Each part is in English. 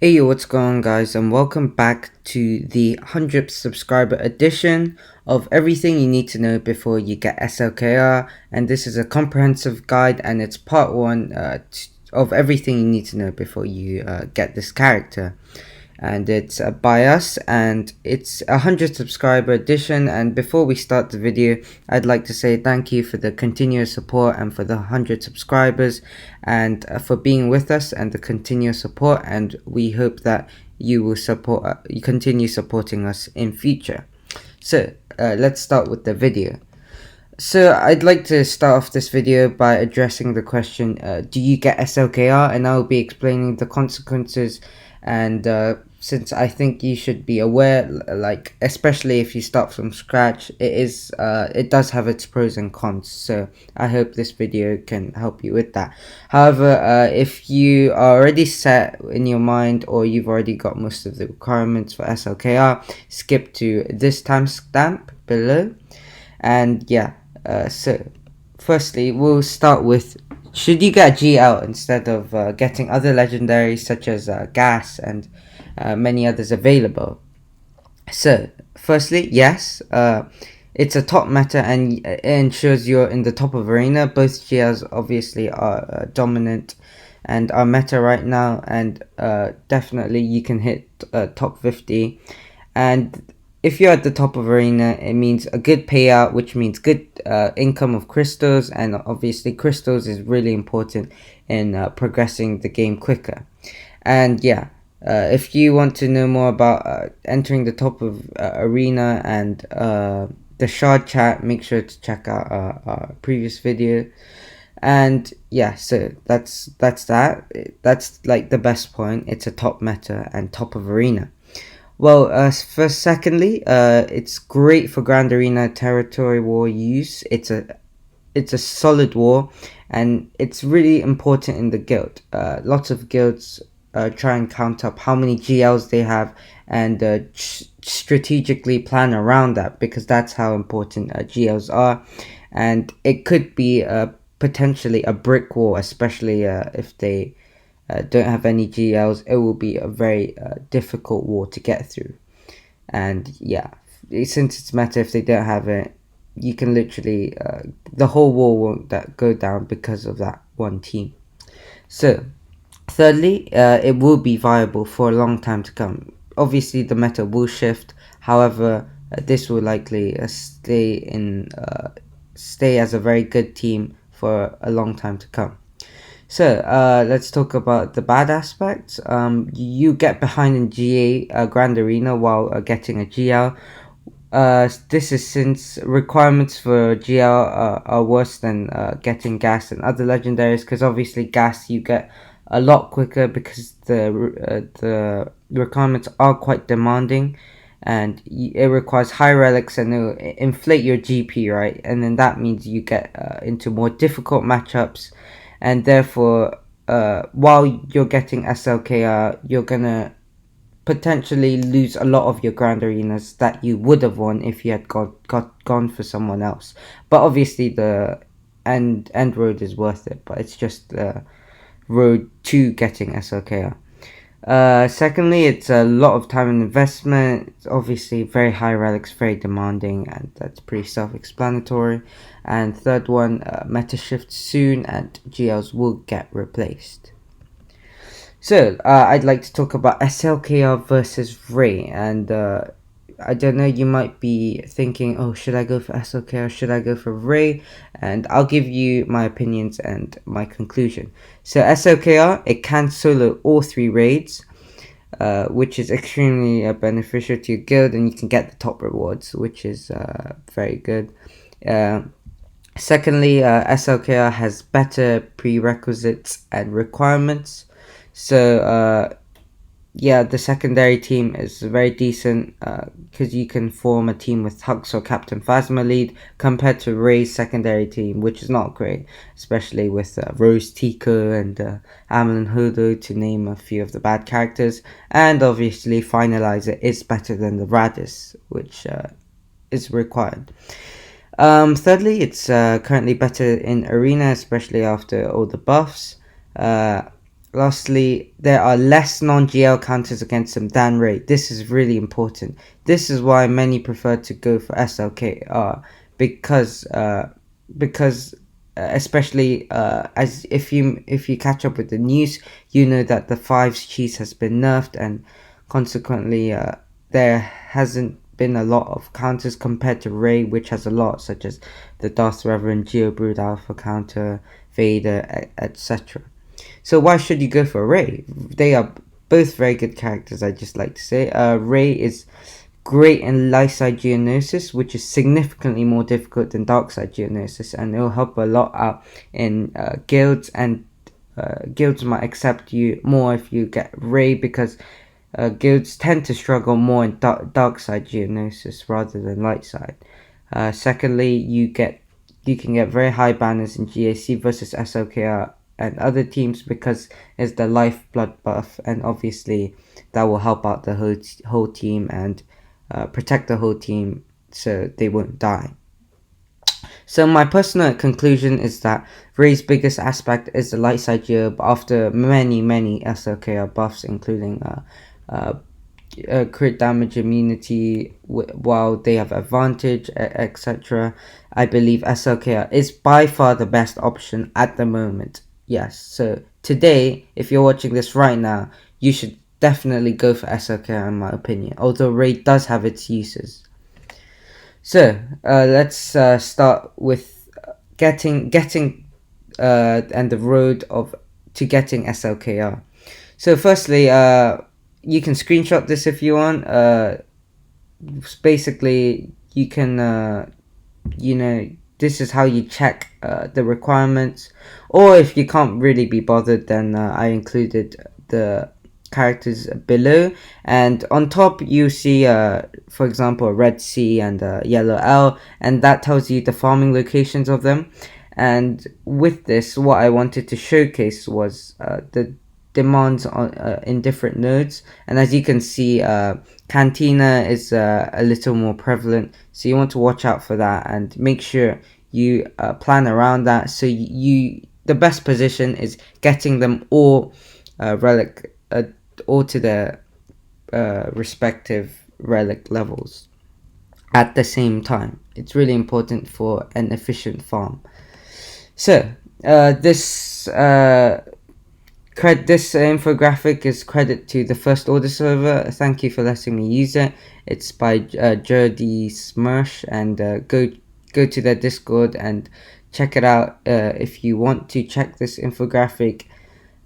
Hey yo, what's going on guys, and welcome back to the 100th subscriber edition of everything you need to know before you get SLKR, and this is a comprehensive guide and it's part 1 of everything you need to know before you get this character. And it's by us, and it's a 100 subscriber edition. And before we start the video, I'd like to say thank you for the continuous support and for the 100 subscribers, and for being with us and the continuous support, and we hope that you will you continue supporting us in future. So let's start with the video. So I'd like to start off this video by addressing the question, do you get SLKR? And I'll be explaining the consequences, and since I think you should be aware, like especially if you start from scratch, it does have its pros and cons. So I hope this video can help you with that. However, if you are already set in your mind, or you've already got most of the requirements for SLKR, skip to this timestamp below. And yeah, so firstly we'll start with, should you get GL instead of getting other legendaries such as Gas and many others available? So firstly, yes, it's a top meta and it ensures you're in the top of arena. Both GLs obviously are dominant and are meta right now, and definitely you can hit top 50. And if you're at the top of arena, it means a good payout, which means good income of crystals, and obviously crystals is really important in progressing the game quicker. And yeah, if you want to know more about entering the top of arena and the shard chat, make sure to check out our previous video. And yeah, so that's like the best point. It's a top meta and top of arena. Well, secondly, it's great for Grand Arena territory war use. It's a solid war, and it's really important in the guild. Lots of guilds try and count up how many GLs they have, and strategically plan around that, because that's how important GLs are. And it could be potentially a brick wall, especially if they don't have any GLs. It will be a very difficult war to get through. And yeah, since it's meta, if they don't have it, you can literally the whole war won't go down because of that one team. So thirdly, it will be viable for a long time to come. Obviously the meta will shift, however this will likely stay as a very good team for a long time to come. So let's talk about the bad aspects. You get behind in GA Grand Arena while getting a GL. This is since requirements for GL are worse than getting Gas and other legendaries, because obviously Gas you get a lot quicker because the requirements are quite demanding, and it requires high relics and it'll inflate your GP, right? And then that means you get into more difficult matchups, and therefore while you're getting SLKR, you're gonna potentially lose a lot of your Grand Arenas that you would have won if you had gone for someone else. But obviously the end road is worth it, but it's just the road to getting SLKR. Secondly, it's a lot of time and investment. It's obviously very high relics, very demanding, and that's pretty self-explanatory. And third one, meta shift soon and GLs will get replaced. So I'd like to talk about SLKR versus Ray, and I don't know, you might be thinking, oh, should I go for SLKR, should I go for Ray? And I'll give you my opinions and my conclusion. So SLKR, it can solo all 3 raids, which is extremely beneficial to your guild, and you can get the top rewards, which is very good. Secondly, SLKR has better prerequisites and requirements. So yeah, the secondary team is very decent, because you can form a team with Hux or Captain Phasma lead, compared to Ray's secondary team, which is not great, especially with Rose Tico and Amelin Hodo, to name a few of the bad characters. And obviously Finalizer is better than the Radis, which is required. Thirdly, it's currently better in Arena, especially after all the buffs. Lastly, there are less non-GL counters against him than Ray. This is really important. This is why many prefer to go for SLKR because especially as if you catch up with the news, you know that the 5's cheese has been nerfed, and consequently there hasn't been a lot of counters compared to Ray, which has a lot, such as the Darth Reverend, Geobrood Alpha counter, Vader, etc. So why should you go for Ray? They are both very good characters, I just like to say. Ray is great in light side Geonosis, which is significantly more difficult than dark side Geonosis, and it will help a lot out in guilds, and guilds might accept you more if you get Ray, because guilds tend to struggle more in dark side Geonosis rather than light side. Secondly, you can get very high banners in GAC versus SLKR and other teams because it's the lifeblood buff, and obviously that will help out the whole team and protect the whole team so they won't die. So my personal conclusion is that Ray's biggest aspect is the light side geo, but after many SLKR buffs, including crit damage immunity while they have advantage, etc., I believe SLKR is by far the best option at the moment. Yes, so today, if you're watching this right now, you should definitely go for SLKR in my opinion, although Ray does have its uses. So let's start with getting and the road to getting SLKR. So firstly, you can screenshot this if you want. Basically, you can this is how you check the requirements, or if you can't really be bothered, then I included the characters below, and on top you see for example a red C and a yellow L, and that tells you the farming locations of them. And with this, what I wanted to showcase was the demands on in different nodes, and as you can see, Cantina is a little more prevalent, so you want to watch out for that and make sure you plan around that. So the best position is getting them all relic all to their respective relic levels at the same time. It's really important for an efficient farm. So this infographic is credit to the First Order server. Thank you for letting me use it. It's by Jody Smersh, and go to their Discord and check it out if you want to check this infographic.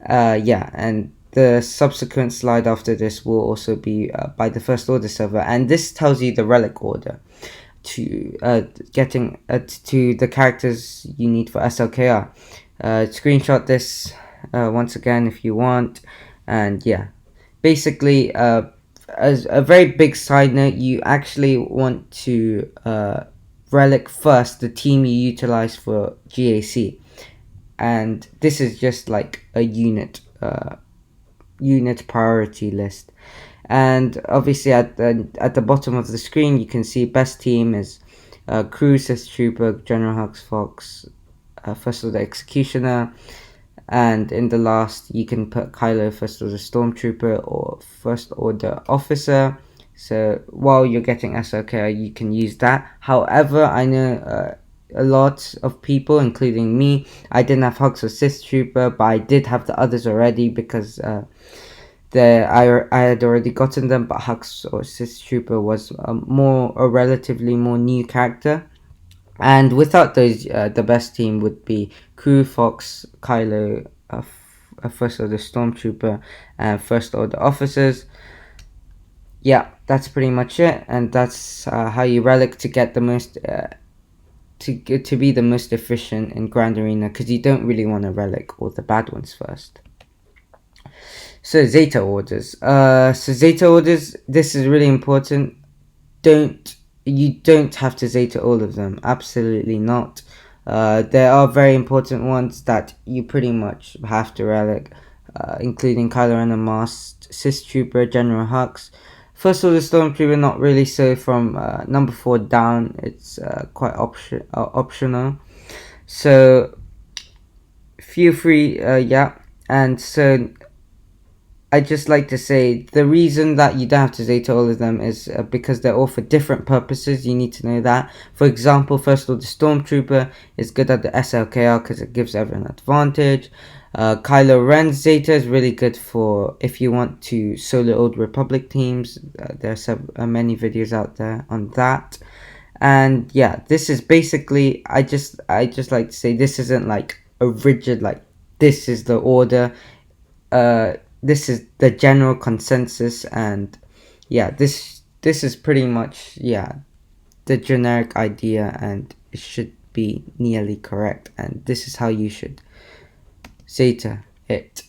And the subsequent slide after this will also be by the First Order server, and this tells you the relic order to getting to the characters you need for SLKR. Screenshot this once again if you want, and basically as a very big side note, you actually want to relic first the team you utilize for GAC, and this is just like a unit priority list. And obviously at the bottom of the screen you can see best team is Crew, Sith Trooper, General Hux, Fox, First Order Executioner, and in the last you can put Kylo, First Order Stormtrooper, or First Order Officer. So while you're getting SLK, you can use that. However, I know a lot of people, including me, I didn't have Hux or Sith Trooper, but I did have the others already because I had already gotten them. But Hux or Sith Trooper was a relatively more new character, and without those, the best team would be Crew, Fox, Kylo, First Order Stormtrooper, and First Order Officers. Yeah, that's pretty much it, and that's how you relic to get the most to be the most efficient in Grand Arena, because you don't really want to relic all the bad ones first. So Zeta orders. This is really important. You don't have to Zeta all of them. Absolutely not. There are very important ones that you pretty much have to relic, including Kylo Ren and Masked, Sith Trooper, General Hux. First Order Stormtrooper, not really so. From number 4 down, it's quite optional. So feel free, And so I just like to say the reason that you don't have to Zeta all of them is because they're all for different purposes. You need to know that. For example, first of all, the Stormtrooper is good at the SLKR because it gives everyone advantage. Kylo Ren's Zeta is really good for if you want to solo Old Republic teams. There are many videos out there on that. And yeah, this is basically I just like to say this isn't like a rigid like this is the order. This is the general consensus, and yeah, this is pretty much the generic idea, and it should be nearly correct, and this is how you should Zeta it.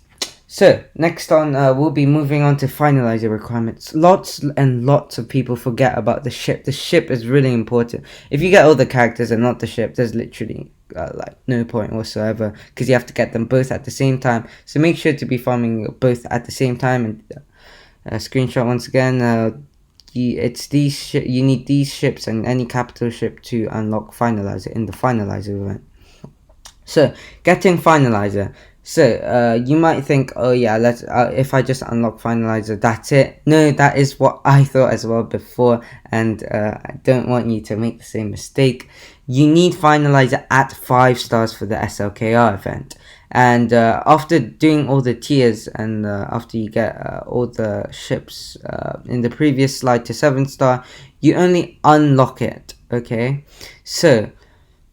So next on, we'll be moving on to finalizer requirements. Lots and lots of people forget about the ship. The ship is really important. If you get all the characters and not the ship, there's literally like no point whatsoever, because you have to get them both at the same time. So make sure to be farming both at the same time. And screenshot once again. You need these ships and any capital ship to unlock finalizer in the finalizer event. So getting finalizer. So you might think, oh yeah, let's if I just unlock finalizer, that's it. No, that is what I thought as well before, and I don't want you to make the same mistake. You need finalizer at 5 stars for the SLKR event, and after doing all the tiers and after you get all the ships in the previous slide to 7-star, you only unlock it. Okay, so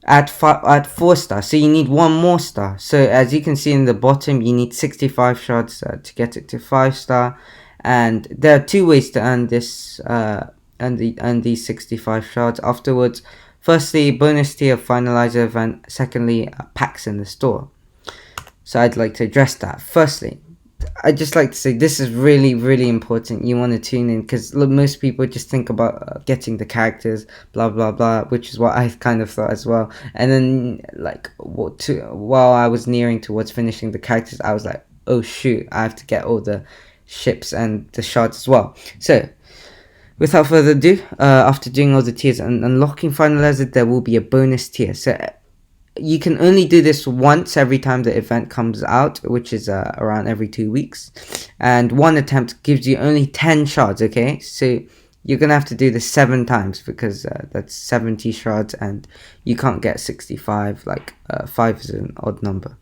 at 4 stars, so you need one more star. So as you can see in the bottom, you need 65 shards to get it to 5-star, and there are 2 ways to earn this earn these 65 shards afterwards. Firstly, bonus tier finalizer event. Secondly, packs in the store. So I'd like to address that. Firstly, I'd just like to say this is really, really important. You want to tune in, because most people just think about getting the characters, blah, blah, blah, which is what I kind of thought as well. And then, like, while I was nearing towards finishing the characters, I was like, oh shoot, I have to get all the ships and the shards as well. So, without further ado, after doing all the tiers and unlocking finalizer, there will be a bonus tier. So you can only do this once every time the event comes out, which is around every 2 weeks, and one attempt gives you only 10 shards. Okay, so you're gonna have to do this 7 times, because that's 70 shards, and you can't get 65. Like 5 is an odd number,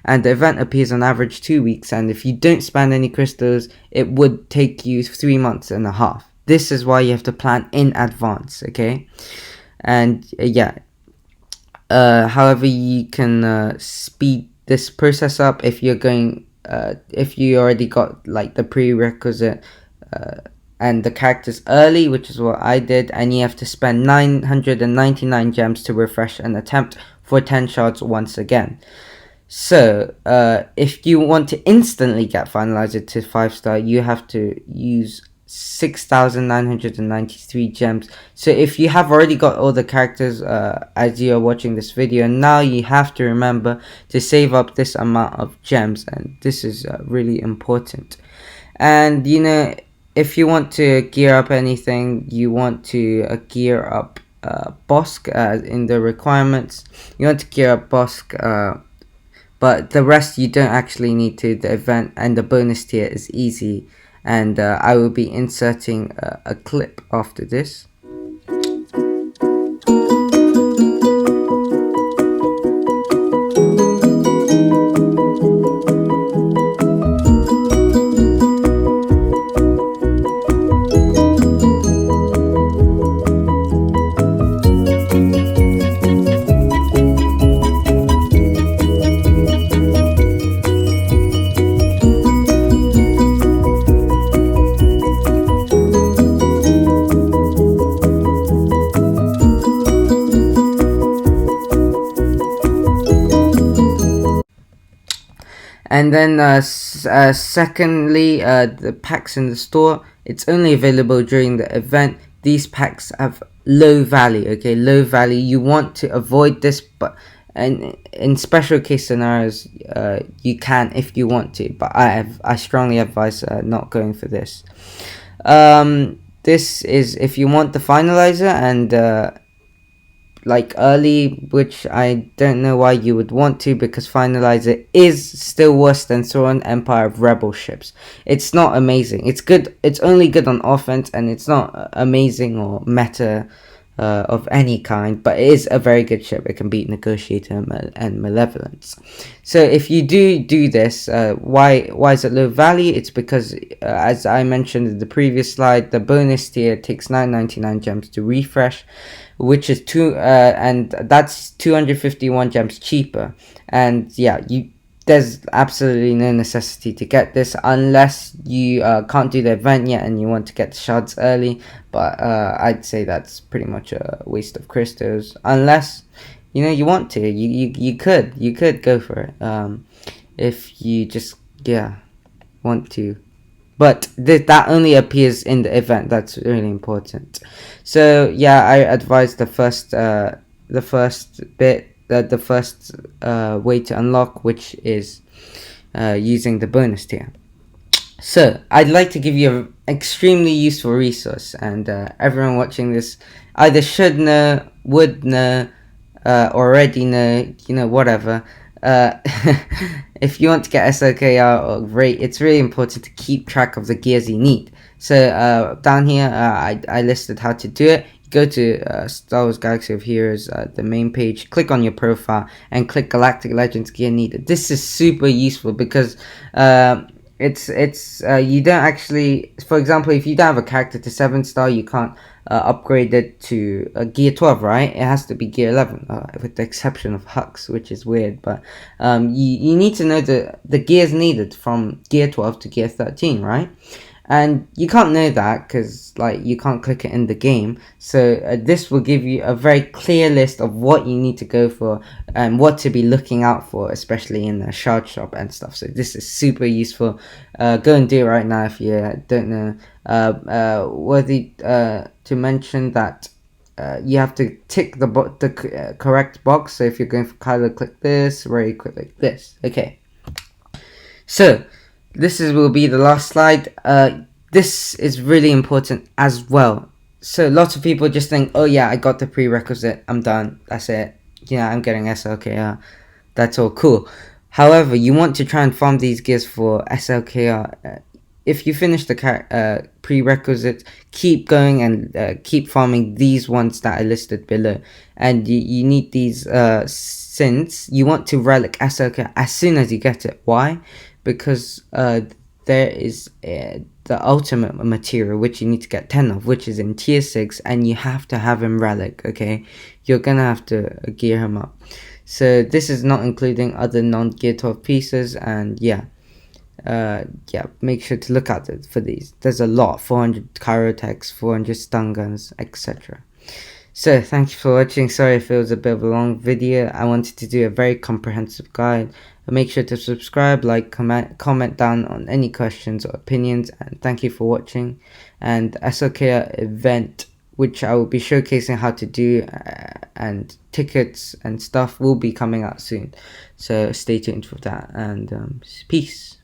and the event appears on average 2 weeks, and if you don't spend any crystals, it would take you 3 months and a half. This is why you have to plan in advance. Okay, and however, you can speed this process up if you're going, if you already got like the prerequisite and the characters early, which is what I did, and you have to spend 999 gems to refresh an attempt for 10 shards once again. So if you want to instantly get finalizer to 5-star, you have to use 6,993 gems. So if you have already got all the characters as you are watching this video, now you have to remember to save up this amount of gems, and this is really important. And you know, if you want to gear up anything, you want to gear up Bosk in the requirements. You want to gear up Bosk, but the rest you don't actually need to. The event and the bonus tier is easy, and I will be inserting a clip after this. And then secondly, the packs in the store, it's only available during the event. These packs have low value. Okay, low value. You want to avoid this, but and in special case scenarios, you can if you want to, but I strongly advise not going for this. This is if you want the finalizer, and like early, which I don't know why you would want to, because Finalizer is still worse than Throne Empire of Rebel ships. It's not amazing. It's good. It's only good on offense, and it's not amazing or meta of any kind, but it is a very good ship. It can beat Negotiator and Malevolence. So if you do this, why is it low value? It's because, as I mentioned in the previous slide, the bonus tier takes 999 gems to refresh, which is and that's 251 gems cheaper. And yeah, there's absolutely no necessity to get this unless you can't do the event yet and you want to get the shards early, but I'd say that's pretty much a waste of crystals, unless you want to. You could go for it if you just want to, but that only appears in the event. That's really important. So yeah, I advise the first bit, the first way to unlock, which is using the bonus tier. So I'd like to give you an extremely useful resource, and everyone watching this either should know, would know, already know, whatever. If you want to get SLKR rate, it's really important to keep track of the gears you need. So down here, I listed how to do it. Go to Star Wars Galaxy of Heroes, the main page, click on your profile and click Galactic Legends gear needed. This is super useful because it's you don't actually, for example, if you don't have a character to 7-star, you can't upgrade it to gear 12, right? It has to be gear 11, with the exception of Hux, which is weird. But you need to know the gears needed from gear 12 to gear 13, right? And you can't know that because you can't click it in the game. So this will give you a very clear list of what you need to go for and what to be looking out for, especially in the shard shop and stuff. So this is super useful. Go and do it right now if you don't know. Worthy to mention that you have to tick the correct box. So if you're going for Kylo, click this. Rey, click this. Okay. So this will be the last slide. This is really important as well. So lots of people just think, oh yeah, I got the prerequisite, I'm done, that's it. Yeah, I'm getting SLKR. That's all cool. However, you want to try and farm these gears for SLKR. If you finish the prerequisite, keep going and keep farming these ones that I listed below. And you need these since you want to relic SLKR as soon as you get it. Why? Because there is the ultimate material which you need to get 10 of, which is in tier 6, and you have to have him relic. Okay, you're gonna have to gear him up. So this is not including other non-gear 12 pieces, and make sure to look out for these. There's a lot: 400 Chirotechs, 400 stun guns, etc. So thank you for watching. Sorry if it was a bit of a long video. I wanted to do a very comprehensive guide. Make sure to subscribe, like, comment down on any questions or opinions, and thank you for watching. And SLKR event, which I will be showcasing how to do, and tickets and stuff will be coming out soon. So stay tuned for that, and peace.